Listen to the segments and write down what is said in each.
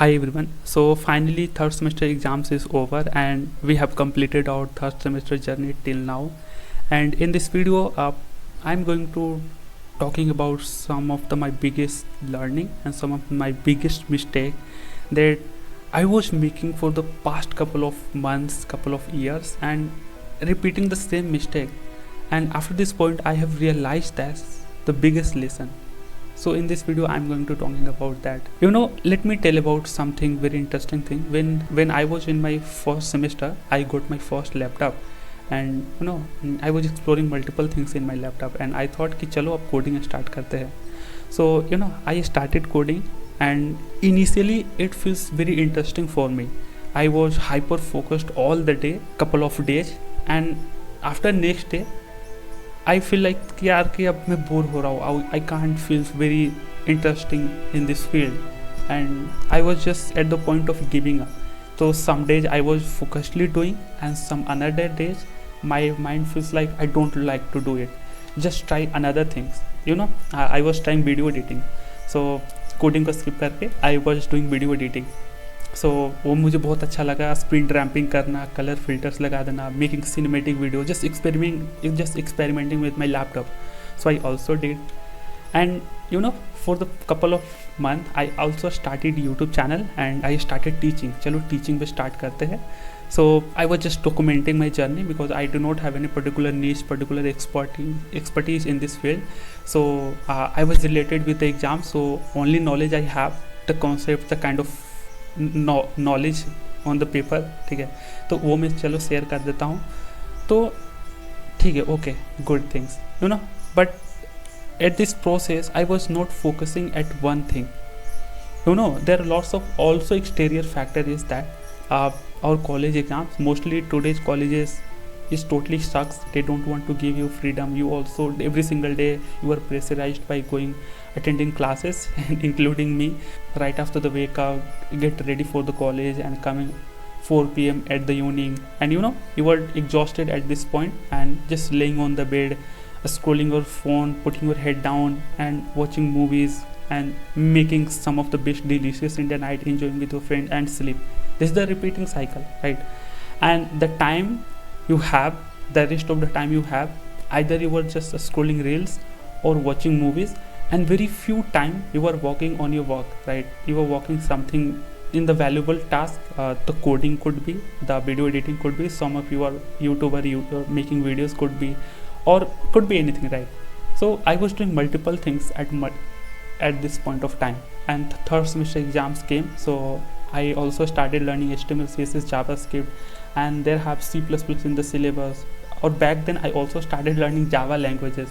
Hi everyone. So finally third semester exams is over and we have completed our third semester journey till now. And in this video, I'm going to talking about some of my biggest learning and some of my biggest mistake that I was making for the past couple of months, couple of years, and repeating the same mistake. And after this point, I have realized that's the biggest lesson. So in this video I'm going to talking about that. Let me tell about something very interesting thing. When I was in my first semester, I got my first laptop, and I was exploring multiple things in my laptop, and I thought कि चलो अब coding start करते हैं. So I started coding, and initially it feels very interesting for me. I was hyper focused all the day, couple of days, and after next day I feel like कि यार कि अब मैं bore हो रहा हूँ. I can't feel very interesting in this field, and I was just at the point of giving up. So some days I was focusedly doing, and some another days my mind feels like I don't like to do it. Just try another things. I was trying video editing. So coding को skip करके I was doing video editing. सो वो मुझे बहुत अच्छा लगा. Sprint ramping करना, colour filters लगा देना, making cinematic video, just experimenting with my laptop. So I also did, and for the couple of month I also started YouTube channel and I started teaching. चलो teaching पे start करते हैं. So I was just documenting my journey because I do not have any particular niche, particular expertise in this field. So I was related with the exam, so only knowledge I have, the concept, the kind of knowledge on the paper. ठीक है, तो वो मैं चलो share कर देता हूँ. तो ठीक है, okay, good things, but at this process I was not focusing at one thing. There are lots of also exterior factor is that our college exams, mostly today's colleges is totally sucks. They don't want to give you freedom. You also every single day you are pressurized by attending classes and including me. Right after the wake up, get ready for the college and coming 4 p.m. at the evening, and you are exhausted at this point and just laying on the bed, scrolling your phone, putting your head down and watching movies and making some of the best delicious in the night, enjoying with your friend and sleep. This is the repeating cycle, right? And the time you have, the rest of the time you have, either you were just scrolling reels or watching movies, and very few time you were working on your work, right? You were working something in the valuable task. The coding could be, the video editing could be, some of you are YouTuber making videos could be, or could be anything, right? So I was doing multiple things at this point of time, and the third semester exams came. So I also started learning HTML, CSS, JavaScript, and there have C++ in the syllabus. Or back then I also started learning Java languages.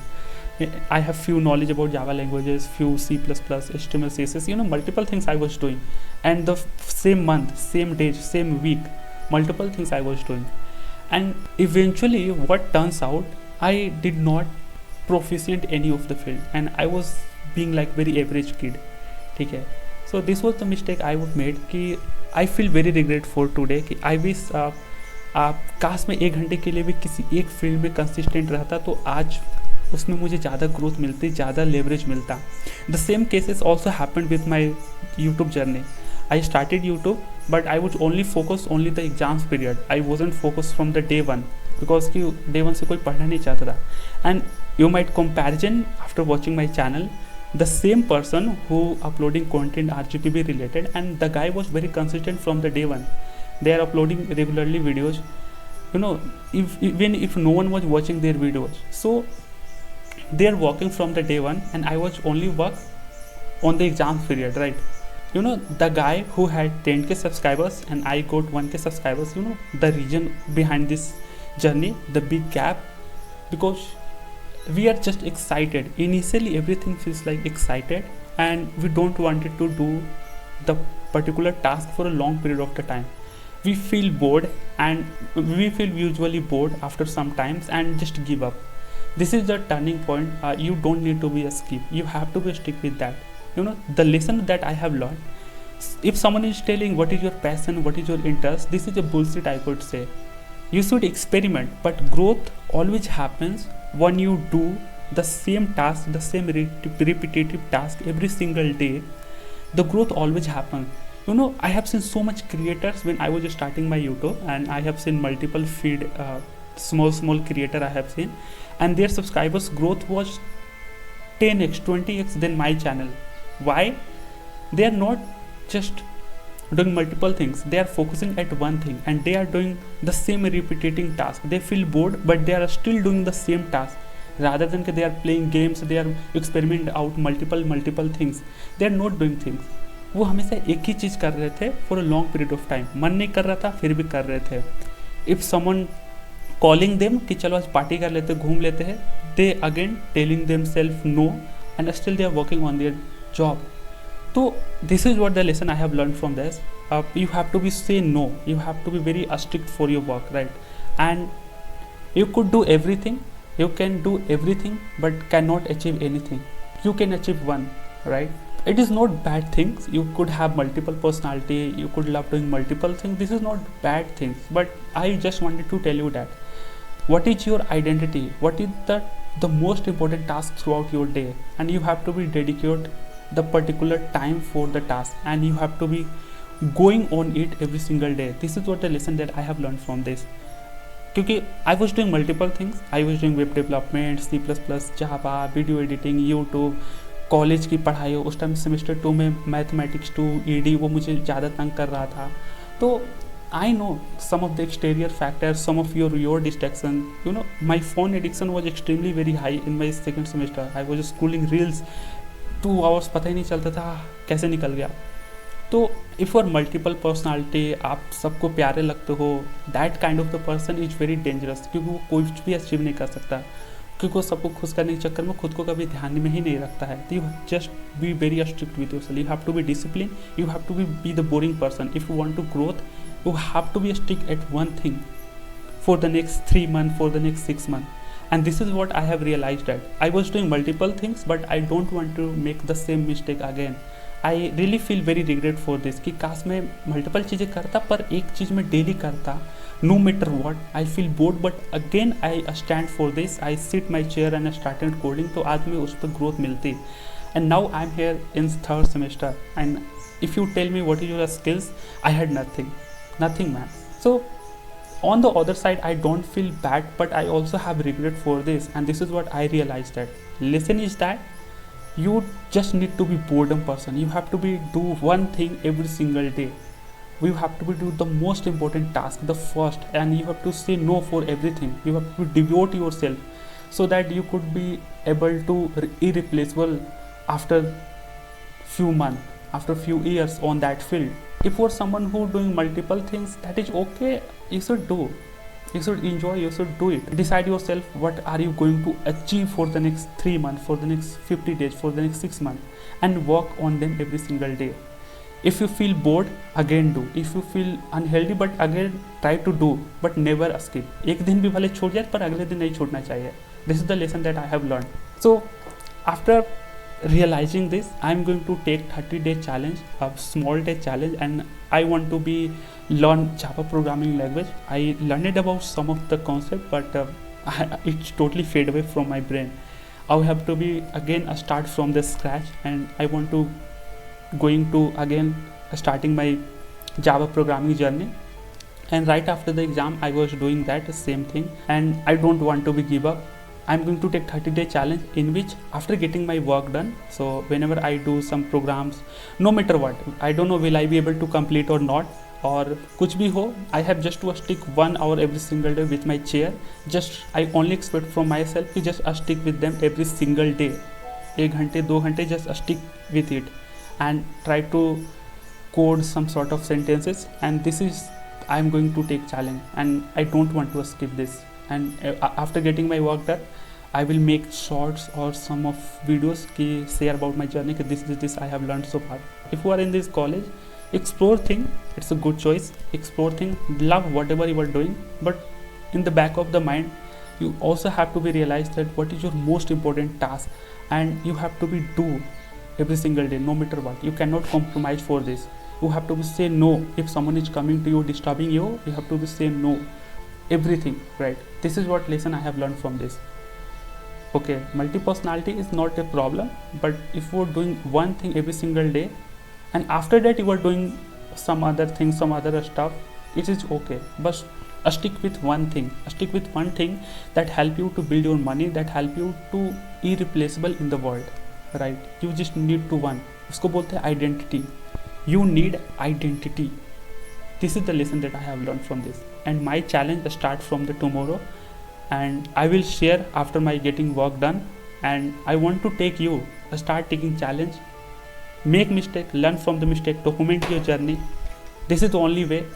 I have few knowledge about Java languages, few C++, HTML, CSS, multiple things I was doing. And the same month, same day, same week, multiple things I was doing. And eventually what turns out, I did not proficient any of the field, and I was being like very average kid. ठीक है. So this was the mistake I would made कि I feel very regret for today कि I wish काश में 1 घंटे के लिए भी किसी एक फील्ड में कंसिस्टेंट रहता तो आज उसमें मुझे ज़्यादा ग्रोथ मिलती, ज़्यादा लेवरेज मिलता. The same cases also happened with my YouTube journey. I started YouTube but I would only focus only the exams period. I wasn't focus from the day one because कि day one से कोई पढ़ना नहीं चाहता था. And you might comparison after watching my channel, the same person who uploading content RGPB related, and the guy was very consistent from the day one. They are uploading regularly videos, even if no one was watching their videos. So they are working from the day one, and I was only work on the exam period, right? The guy who had 10k subscribers and I got 1k subscribers, the reason behind this journey, the big gap, because we are just excited. Initially everything feels like excited, and we don't want it to do the particular task for a long period of the time. We feel bored, and we feel usually bored after some times and just give up. This is the turning point. You don't need to be a skip, you have to be stick with that. The lesson that I have learned, if someone is telling what is your passion, what is your interest, this is a bullshit, I could say. You should experiment, but growth always happens when you do the same task, the same repetitive task every single day. The growth always happens. I have seen so much creators when I was starting my YouTube, and I have seen multiple feed, small creator I have seen, and their subscribers growth was 10x 20x than my channel. Why? They are not just doing multiple things, they are focusing at one thing, and they are doing the same repeating task. They feel bored, but they are still doing the same task. Rather than they are playing games, they are experiment out multiple things. They are not doing things. वो हमेशा एक ही चीज़ कर रहे थे for a long period of time. मन नहीं कर रहा था फिर भी कर रहे थे. इफ़ समवन कॉलिंग देम कि चलो आज पार्टी कर लेते, घूम लेते हैं, they again telling them self no, and still they are working on their job. So this is what the lesson I have learned from this. You have to be say no. You have to be very strict for your work, right? And you could do everything. You can do everything, but cannot achieve anything. You can achieve one, right? It is not bad things. You could have multiple personality. You could love doing multiple things. This is not bad things. But I just wanted to tell you that what is your identity? What is the most important task throughout your day? And you have to be dedicated the particular time for the task, and you have to be going on it every single day. This is what the lesson that I have learned from this. क्योंकि I was doing multiple things. I was doing web development, C++, Java, video editing, YouTube, college की पढ़ाई. उस time semester 2 में mathematics 2 ED वो मुझे ज़्यादा तंग कर रहा था. तो I know some of the exterior factors, some of your distraction. My phone addiction was extremely very high in my second semester. I was scrolling reels 2 hours, पता ही नहीं चलता था कैसे निकल गया. तो इफ़ फॉर मल्टीपल पर्सनालिटी, आप सबको प्यारे लगते हो, that kind of the person is very dangerous, क्योंकि वो कुछ भी अचीव नहीं कर सकता, क्योंकि वो सबको खुश करने के चक्कर में खुद को कभी ध्यान में ही नहीं रखता है. तो you just be very strict with yourself. You have to be discipline. You have to be the boring person. If you want to growth, you have to be stick at one thing for the next 3 months, for the next 6 months. And this is what I have realized, that I was doing multiple things, but I don't want to make the same mistake again. I really feel very regret for this कि काश मैं multiple चीज़ें करता पर एक चीज़ मैं daily करता, no matter what. I feel bored, but again I stand for this. I sit my chair and I started coding. तो आज में उस पर growth मिलती. And now I'm here in 3rd semester, and if you tell me what is your skills, I had nothing man. So on the other side, I don't feel bad, but I also have regret for this. And this is what I realized, that lesson is that you just need to be boredom person. You have to be do one thing every single day. You have to be do the most important task, the first, and you have to say no for everything. You have to devote yourself so that you could be able to irreplaceable after few months, after few years on that field. If for someone who doing multiple things, that is okay. You should do. You should enjoy. You should do it. Decide yourself what are you going to achieve for the next 3 months, for the next 50 days, for the next 6 months, and work on them every single day. If you feel bored, again do. If you feel unhealthy, but again try to do, but never skip. एक दिन भी भले छूट जाए पर अगले दिन नहीं छूटना चाहिए. This is the lesson that I have learned. So after realizing this, I'm going to take 30-day challenge, a small day challenge, and I want to be learn Java programming language. I learned about some of the concept, but it's totally fade away from my brain. I have to be again start from the scratch, and I want to going to again starting my Java programming journey. And right after the exam, I was doing that same thing, and I don't want to be give up. I'm going to take 30-day challenge, in which after getting my work done, so whenever I do some programs, no matter what, I don't know will I be able to complete or not, और कुछ भी हो, I have just to stick 1 hour every single day with my chair. Just I only expect from myself to just stick with them every single day. 1 घंटे 2 घंटे just stick with it and try to code some sort of sentences. And this is I'm going to take challenge, and I don't want to skip this. And after getting my work done, I will make shorts or some of videos ki share about my journey, ki this I have learned so far. If you are in this college, explore thing. It's a good choice. Explore thing. Love whatever you are doing, but in the back of the mind, you also have to be realized that what is your most important task, and you have to be do every single day, no matter what. You cannot compromise for this. You have to be say no. If someone is coming to you, disturbing you, you have to be say no. Everything, right? This is what lesson I have learned from this. Okay, multi-personality is not a problem, but if you are doing one thing every single day, and after that you are doing some other things, some other stuff, it is okay, but stick with one thing, stick with one thing that help you to build your money, that help you to irreplaceable in the world, right? You just need to one, उसको बोलते हैं identity. You need identity. This is the lesson that I have learned from this, and my challenge start from the tomorrow, and I will share after my getting work done. And I want to take you start taking challenge, make mistake, learn from the mistake, document your journey. This is the only way,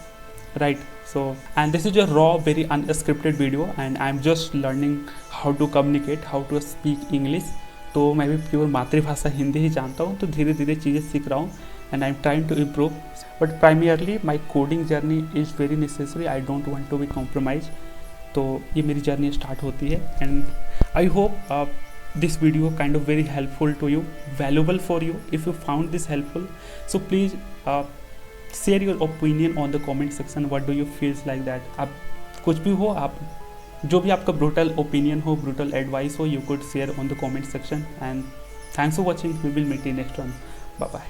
right? So, and this is a raw, very unscripted video, and I'm just learning how to communicate, how to speak English. तो मैं भी pure मातृभाषा हिंदी ही जानता हूँ, तो धीरे धीरे चीज़ें सीख रहा हूँ, and I am trying to improve. But primarily my coding journey is very necessary. I don't want to be compromise. तो ये मेरी जर्नी स्टार्ट होती है, and I hope this video kind of very helpful to you, valuable for you. If you found this helpful, so please share your opinion on the comment section. What do you feels like that? आप कुछ भी हो, आप जो भी आपका brutal opinion हो, brutal advice हो, you could share on the comment section. And thanks for watching. We will meet in next one. Bye bye.